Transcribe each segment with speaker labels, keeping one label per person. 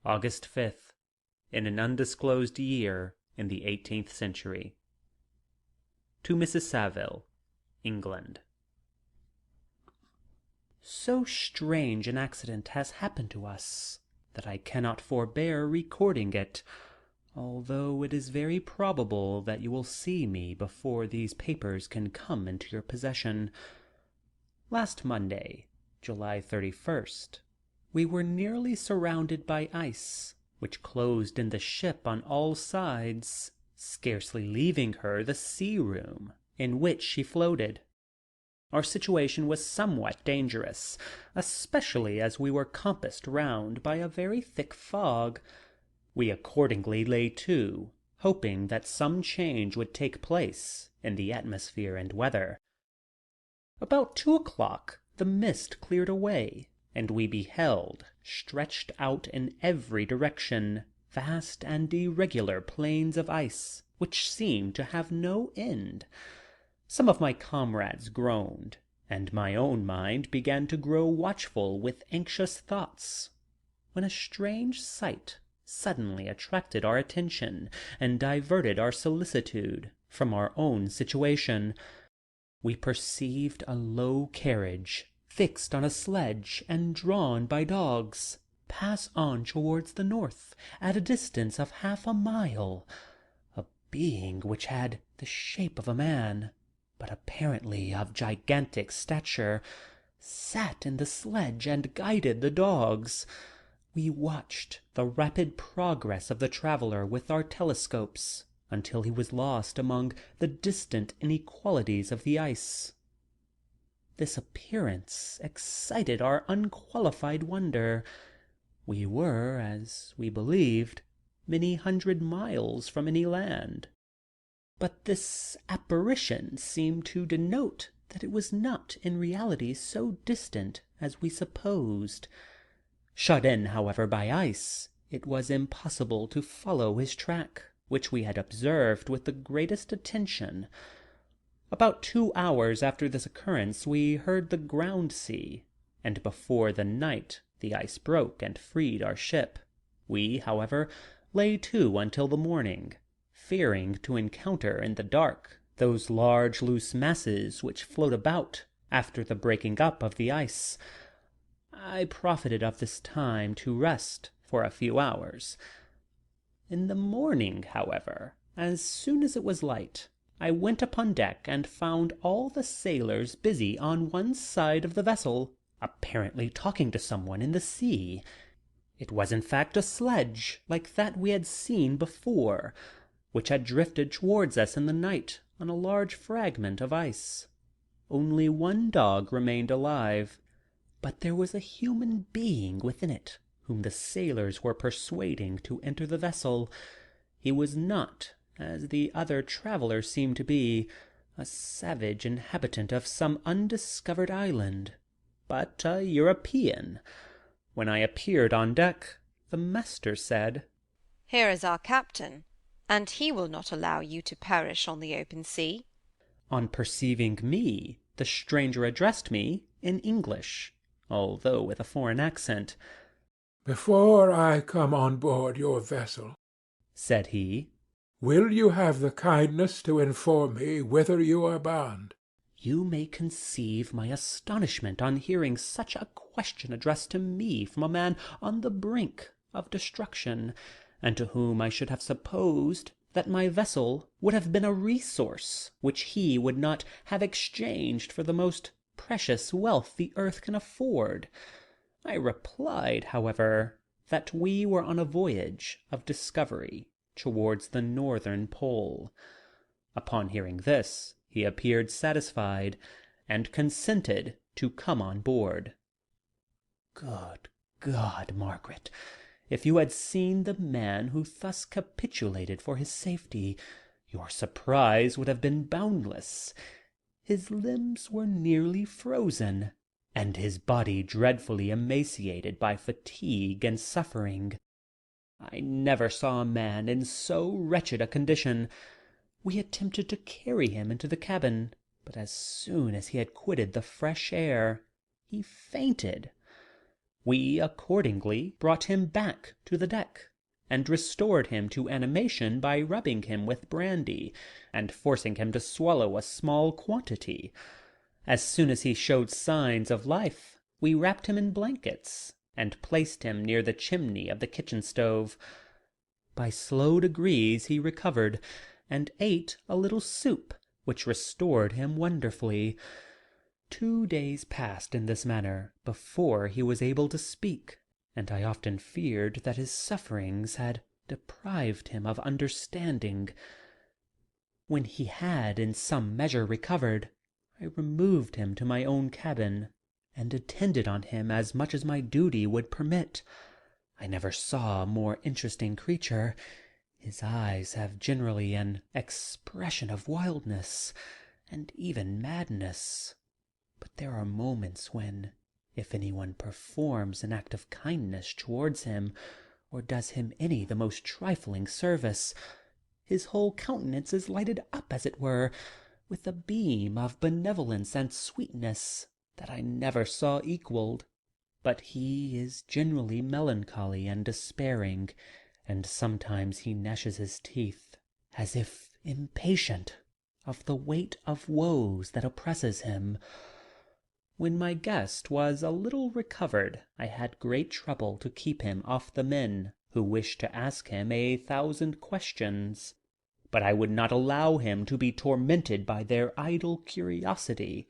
Speaker 1: August 5th, in an undisclosed year in the 18th century. To Mrs. Saville, England. So strange an accident has happened to us that I cannot forbear recording it, although it is very probable that you will see me before these papers can come into your possession. Last Monday, July 31st, we were nearly surrounded by ice, which closed in the ship on all sides, scarcely leaving her the sea-room in which she floated. Our situation was somewhat dangerous, especially as we were compassed round by a very thick fog. We accordingly lay to, hoping that some change would take place in the atmosphere and weather. About 2 o'clock the mist cleared away, and we beheld, stretched out in every direction, vast and irregular plains of ice, which seemed to have no end. Some of my comrades groaned, and my own mind began to grow watchful with anxious thoughts, when a strange sight suddenly attracted our attention and diverted our solicitude from our own situation. We perceived a low carriage, fixed on a sledge and drawn by dogs, pass on towards the north at a distance of 1/2 mile. A being which had the shape of a man, but apparently of gigantic stature, sat in the sledge and guided the dogs. We watched the rapid progress of the traveller with our telescopes until he was lost among the distant inequalities of the ice. This appearance excited our unqualified wonder. We were, as we believed, many hundred miles from any land, but this apparition seemed to denote that it was not in reality so distant as we supposed. Shut in, however, by ice, it was impossible to follow his track, which we had observed with the greatest attention. About 2 hours after this occurrence we heard the ground sea, and before the night the ice broke and freed our ship. We, however, lay to until the morning, fearing to encounter in the dark those large loose masses which float about after the breaking up of the ice. I profited of this time to rest for a few hours. In the morning, however, as soon as it was light, I went upon deck and found all the sailors busy on one side of the vessel, apparently talking to someone in the sea. It was in fact a sledge, like that we had seen before, which had drifted towards us in the night on a large fragment of ice. Only one dog remained alive, but there was a human being within it whom the sailors were persuading to enter the vessel. He was not, as the other travellers seemed to be, a savage inhabitant of some undiscovered island, but a European. When I appeared on deck, the master said,
Speaker 2: "Here is our captain, and he will not allow you to perish on the open sea."
Speaker 1: On perceiving me, the stranger addressed me in English, although with a foreign accent.
Speaker 3: "Before I come on board your vessel,"
Speaker 1: said he,
Speaker 3: "will you have the kindness to inform me whither you are bound?"
Speaker 1: You may conceive my astonishment on hearing such a question addressed to me from a man on the brink of destruction, and to whom I should have supposed that my vessel would have been a resource which he would not have exchanged for the most precious wealth the earth can afford. I replied, however, that we were on a voyage of discovery towards the northern pole. Upon hearing this, he appeared satisfied, and consented to come on board. Good God, Margaret, if you had seen the man who thus capitulated for his safety, your surprise would have been boundless. His limbs were nearly frozen, and his body dreadfully emaciated by fatigue and suffering. I never saw a man in so wretched a condition. We attempted to carry him into the cabin, but as soon as he had quitted the fresh air, he fainted. We accordingly brought him back to the deck, and restored him to animation by rubbing him with brandy, and forcing him to swallow a small quantity. As soon as he showed signs of life, we wrapped him in blankets, and placed him near the chimney of the kitchen stove. By slow degrees he recovered, and ate a little soup, which restored him wonderfully. 2 days passed in this manner before he was able to speak, and I often feared that his sufferings had deprived him of understanding. When he had in some measure recovered, I removed him to my own cabin, and attended on him as much as my duty would permit. I never saw a more interesting creature. His eyes have generally an expression of wildness, and even madness. But there are moments when, if anyone performs an act of kindness towards him, or does him any the most trifling service, his whole countenance is lighted up, as it were, with a beam of benevolence and sweetness that I never saw equalled. But he is generally melancholy and despairing, and sometimes he gnashes his teeth, as if impatient of the weight of woes that oppresses him. When my guest was a little recovered, I had great trouble to keep him off the men, who wished to ask him 1,000 questions. But I would not allow him to be tormented by their idle curiosity.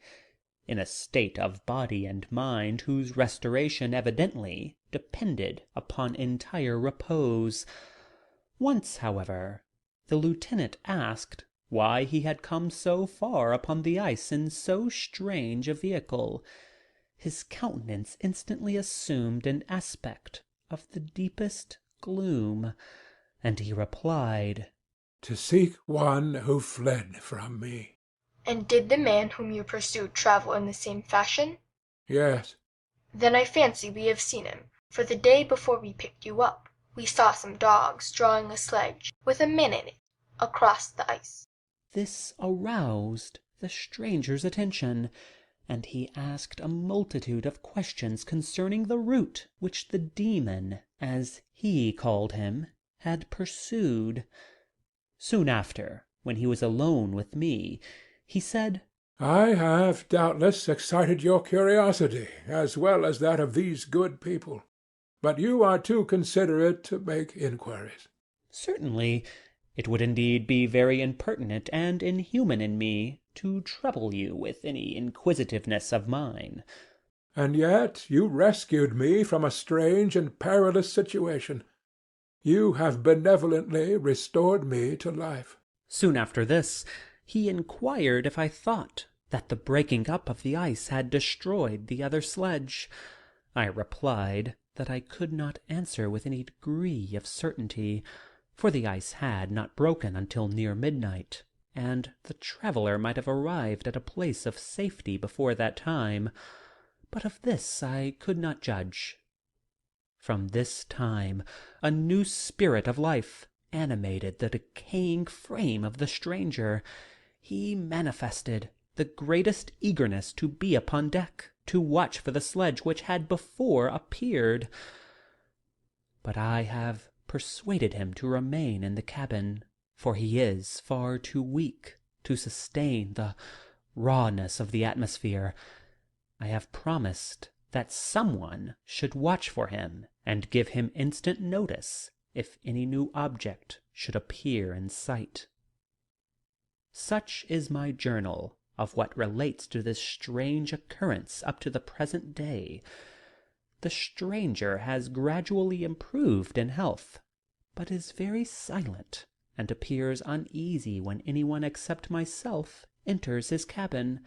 Speaker 1: In a state of body and mind whose restoration evidently depended upon entire repose. Once, however, the lieutenant asked why he had come so far upon the ice in so strange a vehicle. His countenance instantly assumed an aspect of the deepest gloom, and he replied,
Speaker 3: "To seek one who fled from me."
Speaker 4: And did the man whom you pursued travel in the same fashion?
Speaker 3: Yes.
Speaker 4: Then I fancy we have seen him, for the day before we picked you up, we saw some dogs drawing a sledge with a man in it across the ice.
Speaker 1: This aroused the stranger's attention, and he asked a multitude of questions concerning the route which the demon, as he called him, had pursued. Soon after, when he was alone with me, he said,
Speaker 3: "I have doubtless excited your curiosity, as well as that of these good people. But you are too considerate to make inquiries."
Speaker 1: "Certainly. It would indeed be very impertinent and inhuman in me to trouble you with any inquisitiveness of mine."
Speaker 3: "And yet you rescued me from a strange and perilous situation. You have benevolently restored me to life."
Speaker 1: Soon after this, he inquired if I thought that the breaking up of the ice had destroyed the other sledge. I replied that I could not answer with any degree of certainty, for the ice had not broken until near midnight, and the traveller might have arrived at a place of safety before that time, but of this I could not judge. From this time a new spirit of life animated the decaying frame of the stranger. He manifested the greatest eagerness to be upon deck, to watch for the sledge which had before appeared. But I have persuaded him to remain in the cabin, for he is far too weak to sustain the rawness of the atmosphere. I have promised that someone should watch for him and give him instant notice if any new object should appear in sight. Such is my journal of what relates to this strange occurrence up to the present day. The stranger has gradually improved in health, but is very silent, and appears uneasy when anyone except myself enters his cabin.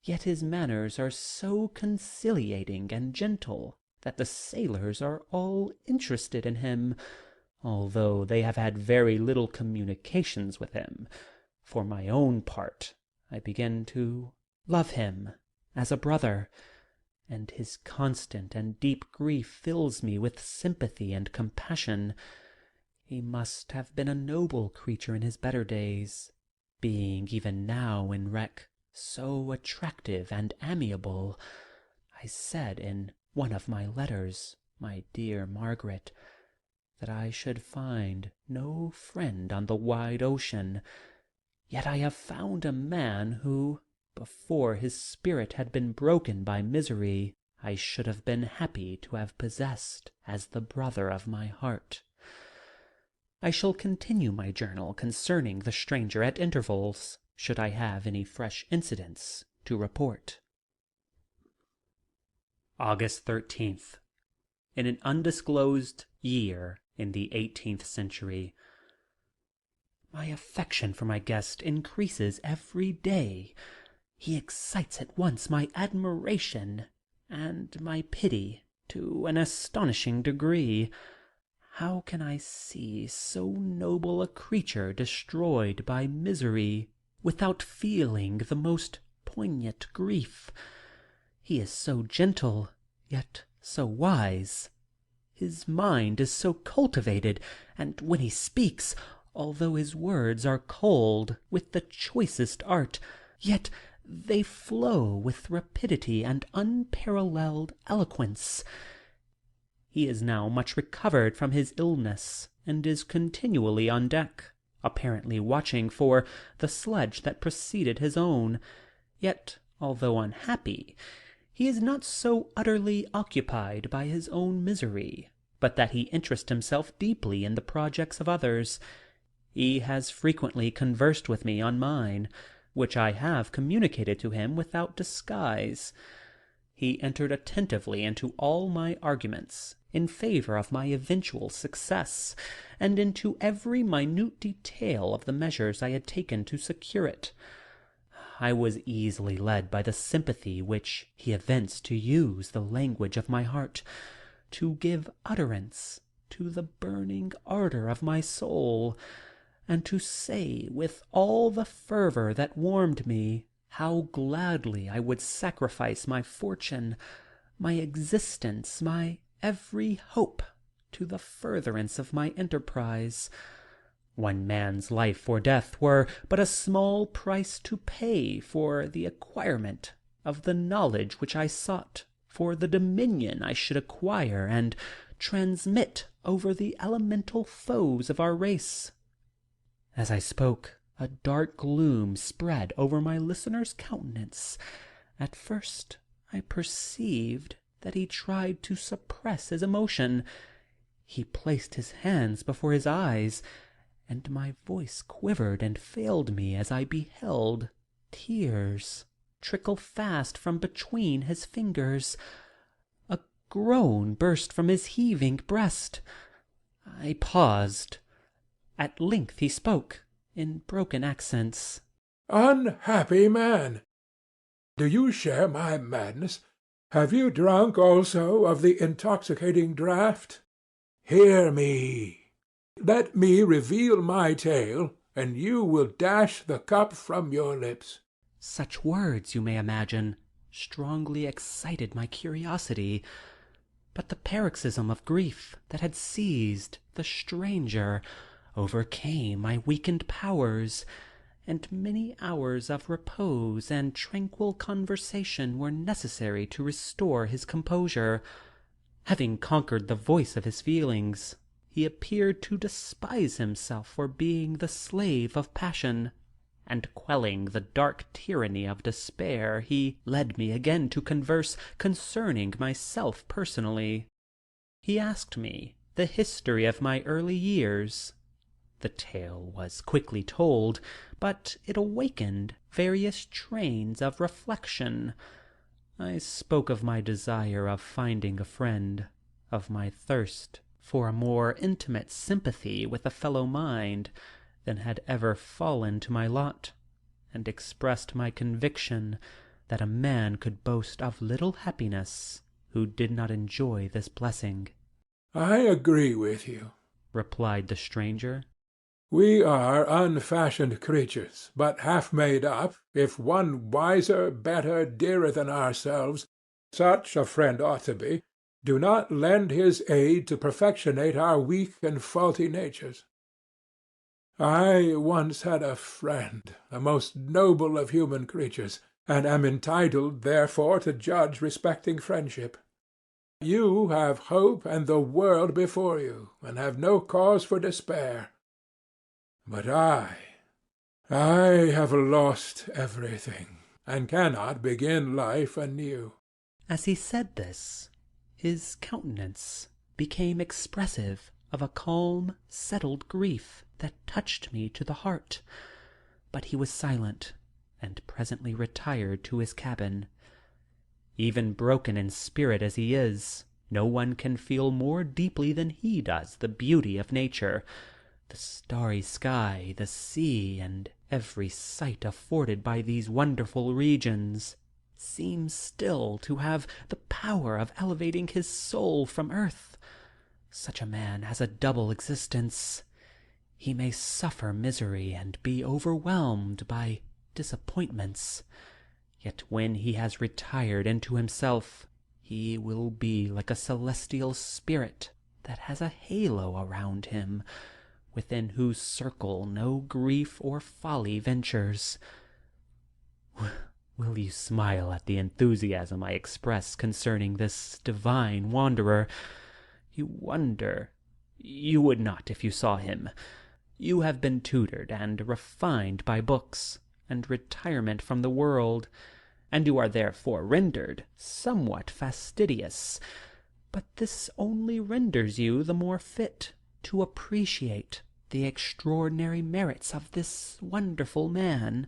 Speaker 1: Yet his manners are so conciliating and gentle that the sailors are all interested in him, although they have had very little communications with him. For my own part, I begin to love him as a brother, and his constant and deep grief fills me with sympathy and compassion. He must have been a noble creature in his better days, being even now in wreck so attractive and amiable. I said in one of my letters, my dear Margaret, that I should find no friend on the wide ocean. Yet I have found a man who, before his spirit had been broken by misery, I should have been happy to have possessed as the brother of my heart. I shall continue my journal concerning the stranger at intervals, should I have any fresh incidents to report. August 13th. In an undisclosed year in the 18th century. My affection for my guest increases every day. He excites at once my admiration and my pity to an astonishing degree. How can I see so noble a creature destroyed by misery without feeling the most poignant grief? He is so gentle, yet so wise. His mind is so cultivated, and when he speaks, although his words are cold with the choicest art, yet they flow with rapidity and unparalleled eloquence. He is now much recovered from his illness, and is continually on deck, apparently watching for the sledge that preceded his own. Yet, although unhappy, he is not so utterly occupied by his own misery, but that he interests himself deeply in the projects of others. He has frequently conversed with me on mine, which I have communicated to him without disguise. He entered attentively into all my arguments in favor of my eventual success, and into every minute detail of the measures I had taken to secure it. I was easily led by the sympathy which he evinced to use the language of my heart, to give utterance to the burning ardor of my soul, and to say with all the fervor that warmed me how gladly I would sacrifice my fortune, my existence, my every hope, to the furtherance of my enterprise. One man's life or death were but a small price to pay for the acquirement of the knowledge which I sought, for the dominion I should acquire and transmit over the elemental foes of our race. As I spoke, a dark gloom spread over my listener's countenance. At first I perceived that he tried to suppress his emotion. He placed his hands before his eyes, and my voice quivered and failed me as I beheld tears trickle fast from between his fingers. A groan burst from his heaving breast. I paused. At length he spoke, in broken accents.
Speaker 3: "Unhappy man! Do you share my madness? Have you drunk also of the intoxicating draught? Hear me. Let me reveal my tale, and you will dash the cup from your lips."
Speaker 1: Such words, you may imagine, strongly excited my curiosity, but the paroxysm of grief that had seized the stranger overcame my weakened powers, and many hours of repose and tranquil conversation were necessary to restore his composure. Having conquered the voice of his feelings, he appeared to despise himself for being the slave of passion, and quelling the dark tyranny of despair, he led me again to converse concerning myself personally. He asked me the history of my early years. The tale was quickly told, but it awakened various trains of reflection. I spoke of my desire of finding a friend, of my thirst for a more intimate sympathy with a fellow mind than had ever fallen to my lot, and expressed my conviction that a man could boast of little happiness who did not enjoy this blessing.
Speaker 3: "I agree with you,"
Speaker 1: replied the stranger.
Speaker 3: "We are unfashioned creatures, but half made up, if one wiser, better, dearer than ourselves, such a friend ought to be, do not lend his aid to perfectionate our weak and faulty natures. I once had a friend, a most noble of human creatures, and am entitled, therefore, to judge respecting friendship. You have hope and the world before you, and have no cause for despair. But I have lost everything, and cannot begin life anew."
Speaker 1: As he said this, his countenance became expressive of a calm, settled grief that touched me to the heart. But he was silent, and presently retired to his cabin. Even broken in spirit as he is, no one can feel more deeply than he does the beauty of nature. The starry sky, the sea, and every sight afforded by these wonderful regions seems still to have the power of elevating his soul from earth. Such a man has a double existence. He may suffer misery and be overwhelmed by disappointments, yet when he has retired into himself, he will be like a celestial spirit that has a halo around him, within whose circle no grief or folly ventures. Will you smile at the enthusiasm I express concerning this divine wanderer? You wonder. You would not if you saw him. You have been tutored and refined by books and retirement from the world, and you are therefore rendered somewhat fastidious. But this only renders you the more fit to appreciate the extraordinary merits of this wonderful man.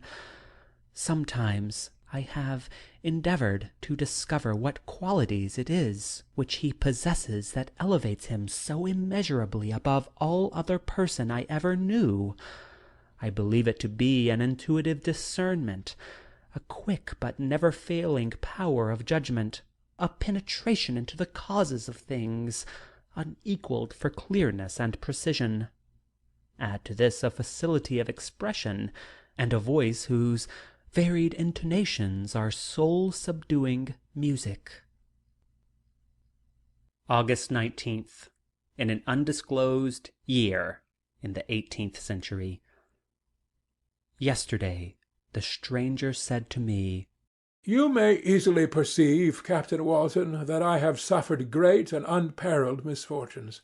Speaker 1: Sometimes I have endeavored to discover what qualities it is which he possesses that elevates him so immeasurably above all other person I ever knew. I believe it to be an intuitive discernment, a quick but never-failing power of judgment, a penetration into the causes of things, unequalled for clearness and precision. Add to this a facility of expression, and a voice whose varied intonations are soul-subduing music. August 19th, in an undisclosed year in the 18th century. Yesterday the stranger said to me,
Speaker 3: "You may easily perceive, Captain Walton, that I have suffered great and unparalleled misfortunes.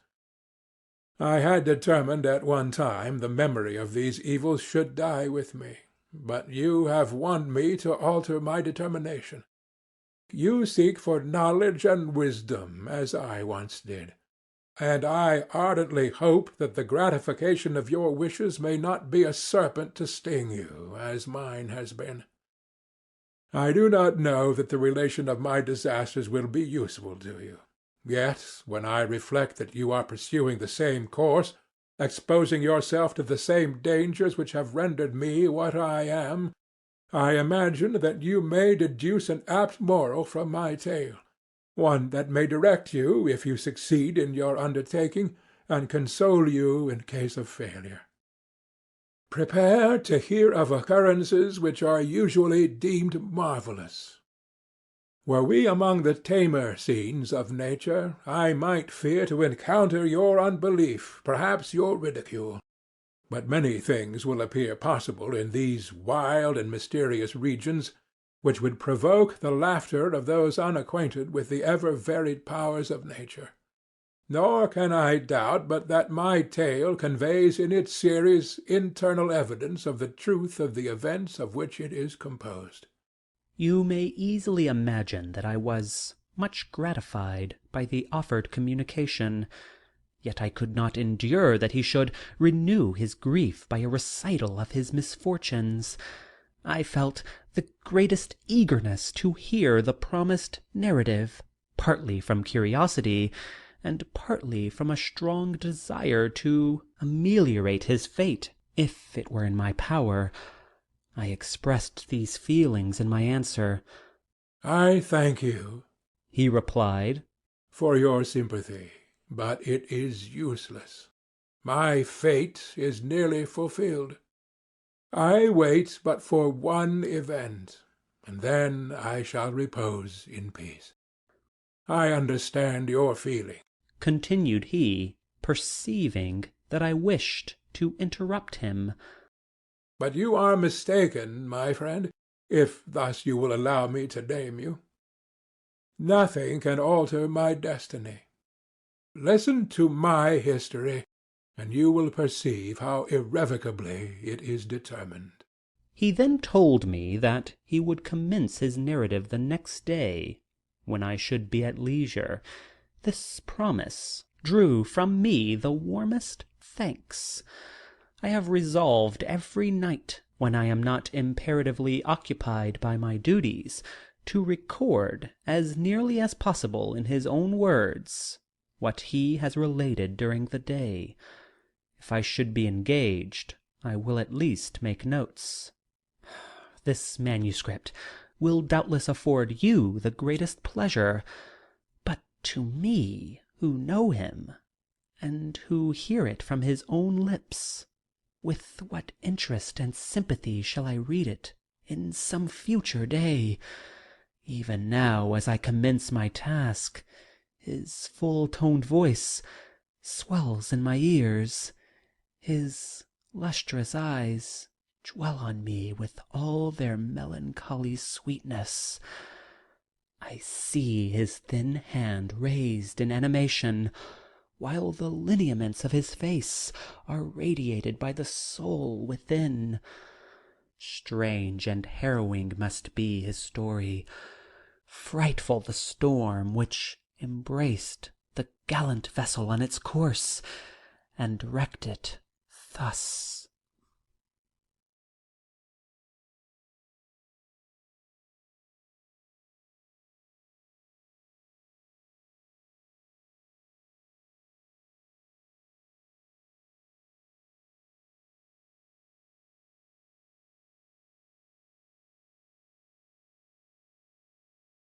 Speaker 3: I had determined at one time the memory of these evils should die with me, but you have won me to alter my determination. You seek for knowledge and wisdom, as I once did, and I ardently hope that the gratification of your wishes may not be a serpent to sting you, as mine has been. I do not know that the relation of my disasters will be useful to you. Yet, when I reflect that you are pursuing the same course, exposing yourself to the same dangers which have rendered me what I am, I imagine that you may deduce an apt moral from my tale, one that may direct you if you succeed in your undertaking, and console you in case of failure. Prepare to hear of occurrences which are usually deemed marvellous. Were we among the tamer scenes of nature, I might fear to encounter your unbelief, perhaps your ridicule. But many things will appear possible in these wild and mysterious regions, which would provoke the laughter of those unacquainted with the ever-varied powers of nature. Nor can I doubt but that my tale conveys in its series internal evidence of the truth of the events of which it is composed.
Speaker 1: You may easily imagine that I was much gratified by the offered communication, yet I could not endure that he should renew his grief by a recital of his misfortunes. I felt the greatest eagerness to hear the promised narrative, partly from curiosity, and partly from a strong desire to ameliorate his fate, if it were in my power. I expressed these feelings in my answer.
Speaker 3: "I thank you,"
Speaker 1: he replied,
Speaker 3: "for your sympathy, but it is useless. My fate is nearly fulfilled. I wait but for one event, and then I shall repose in peace. I understand your feeling,"
Speaker 1: continued he, perceiving that I wished to interrupt him.
Speaker 3: "but you are mistaken, my friend, if thus you will allow me to name you. Nothing can alter my destiny. Listen to my history, and you will perceive how irrevocably it is determined."
Speaker 1: He then told me that he would commence his narrative the next day, when I should be at leisure. This promise drew from me the warmest thanks. I have resolved every night, when I am not imperatively occupied by my duties, to record, as nearly as possible in his own words, what he has related during the day. If I should be engaged, I will at least make notes. This manuscript will doubtless afford you the greatest pleasure, but to me, who know him, and who hear it from his own lips, with what interest and sympathy shall I read it in some future day? Even now, as I commence my task, his full-toned voice swells in my ears, his lustrous eyes dwell on me with all their melancholy sweetness. I see his thin hand raised in animation, while the lineaments of his face are radiated by the soul within. Strange and harrowing must be his story, frightful the storm which embraced the gallant vessel on its course, and wrecked it thus.